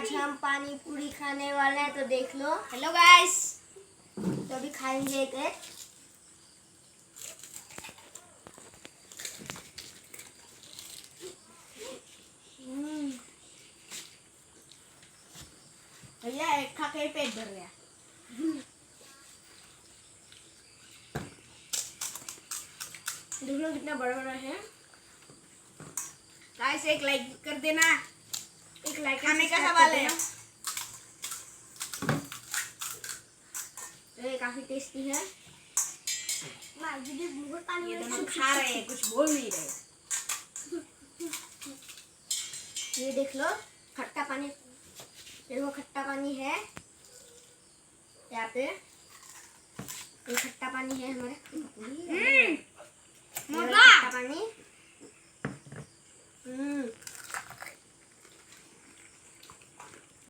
आज हम पानी पूरी खाने वाले हैं, तो देख लो। हेलो गाइस, तो अभी खाएंगे एक भैया एक खा के पेट भर गया। देख लो कितना बड़ा बड़ा है। गाइस एक लाइक कर देना। एक लाइक खाने का सवाल है। तो ये काफी टेस्टी है। ये दोनों खा रहे हैं, कुछ बोल नहीं रहे। ये देख लो खट्टा पानी, देखो खट्टा पानी है यहाँ पे। ये खट्टा पानी है हमारे। मजा। खट्टा पानी।